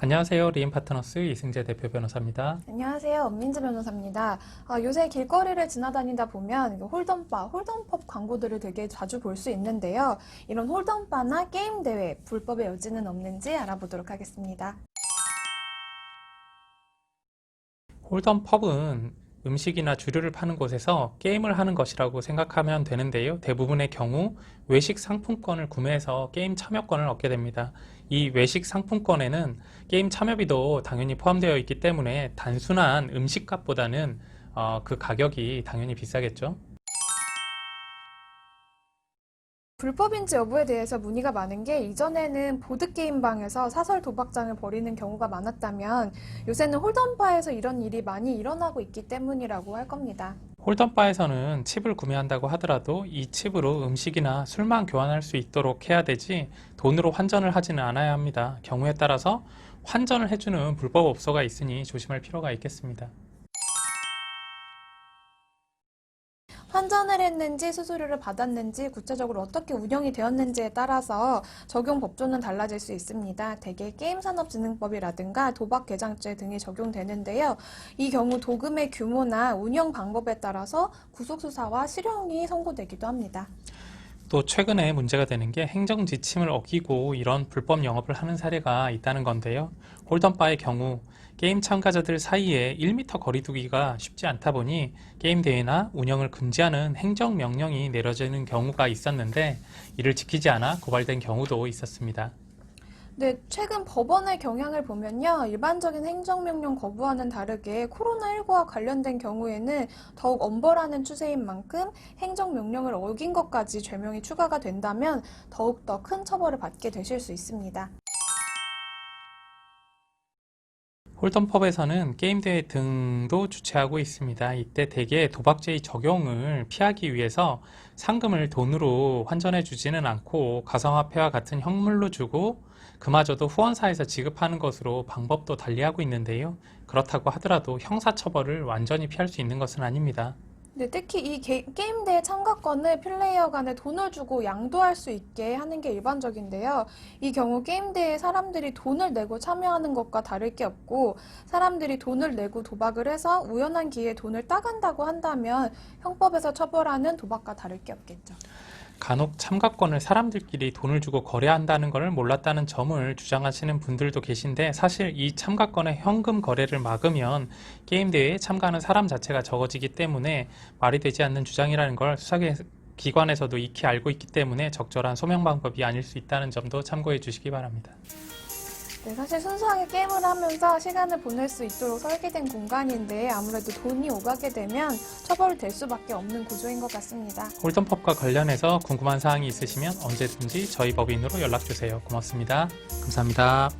안녕하세요. 리인파트너스 이승재 대표 변호사입니다. 안녕하세요. 엄민지 변호사입니다. 요새 길거리를 지나다니다 보면 홀덤바, 홀덤펍 광고들을 되게 자주 볼 수 있는데요. 이런 홀덤바나 게임 대회, 불법의 여지는 없는지 알아보도록 하겠습니다. 홀덤펍은 음식이나 주류를 파는 곳에서 게임을 하는 것이라고 생각하면 되는데요. 대부분의 경우 외식 상품권을 구매해서 게임 참여권을 얻게 됩니다. 이 외식 상품권에는 게임 참여비도 당연히 포함되어 있기 때문에 단순한 음식값보다는 그 가격이 당연히 비싸겠죠. 불법인지 여부에 대해서 문의가 많은 게 이전에는 보드게임방에서 사설 도박장을 벌이는 경우가 많았다면 요새는 홀덤바에서 이런 일이 많이 일어나고 있기 때문이라고 할 겁니다. 홀덤바에서는 칩을 구매한다고 하더라도 이 칩으로 음식이나 술만 교환할 수 있도록 해야 되지 돈으로 환전을 하지는 않아야 합니다. 경우에 따라서 환전을 해주는 불법 업소가 있으니 조심할 필요가 있겠습니다. 환전을 했는지 수수료를 받았는지 구체적으로 어떻게 운영이 되었는지에 따라서 적용 법조는 달라질 수 있습니다. 대개 게임산업진흥법이라든가 도박개장죄 등이 적용되는데요. 이 경우 도금의 규모나 운영 방법에 따라서 구속수사와 실형이 선고되기도 합니다. 또 최근에 문제가 되는 게 행정 지침을 어기고 이런 불법 영업을 하는 사례가 있다는 건데요. 홀덤바의 경우 게임 참가자들 사이에 1m 거리 두기가 쉽지 않다 보니 게임 대회나 운영을 금지하는 행정명령이 내려지는 경우가 있었는데 이를 지키지 않아 고발된 경우도 있었습니다. 네, 최근 법원의 경향을 보면요. 일반적인 행정명령 거부와는 다르게 코로나19와 관련된 경우에는 더욱 엄벌하는 추세인 만큼 행정명령을 어긴 것까지 죄명이 추가가 된다면 더욱더 큰 처벌을 받게 되실 수 있습니다. 홀덤펍에서는 게임대회 등도 주최하고 있습니다. 이때 대개 도박죄의 적용을 피하기 위해서 상금을 돈으로 환전해 주지는 않고 가상화폐와 같은 현물로 주고 그마저도 후원사에서 지급하는 것으로 방법도 달리하고 있는데요. 그렇다고 하더라도 형사처벌을 완전히 피할 수 있는 것은 아닙니다. 네, 특히 이 게임 대회 참가권을 플레이어 간에 돈을 주고 양도할 수 있게 하는 게 일반적인데요. 이 경우 게임 대회에 사람들이 돈을 내고 참여하는 것과 다를 게 없고 사람들이 돈을 내고 도박을 해서 우연한 기회에 돈을 따간다고 한다면 형법에서 처벌하는 도박과 다를 게 없겠죠. 간혹 참가권을 사람들끼리 돈을 주고 거래한다는 것을 몰랐다는 점을 주장하시는 분들도 계신데 사실 이 참가권의 현금 거래를 막으면 게임 대회에 참가하는 사람 자체가 적어지기 때문에 말이 되지 않는 주장이라는 걸 수사기관에서도 익히 알고 있기 때문에 적절한 소명 방법이 아닐 수 있다는 점도 참고해 주시기 바랍니다. 네, 사실 순수하게 게임을 하면서 시간을 보낼 수 있도록 설계된 공간인데 아무래도 돈이 오가게 되면 처벌될 수밖에 없는 구조인 것 같습니다. 홀덤펍과 관련해서 궁금한 사항이 있으시면 언제든지 저희 법인으로 연락 주세요. 고맙습니다. 감사합니다.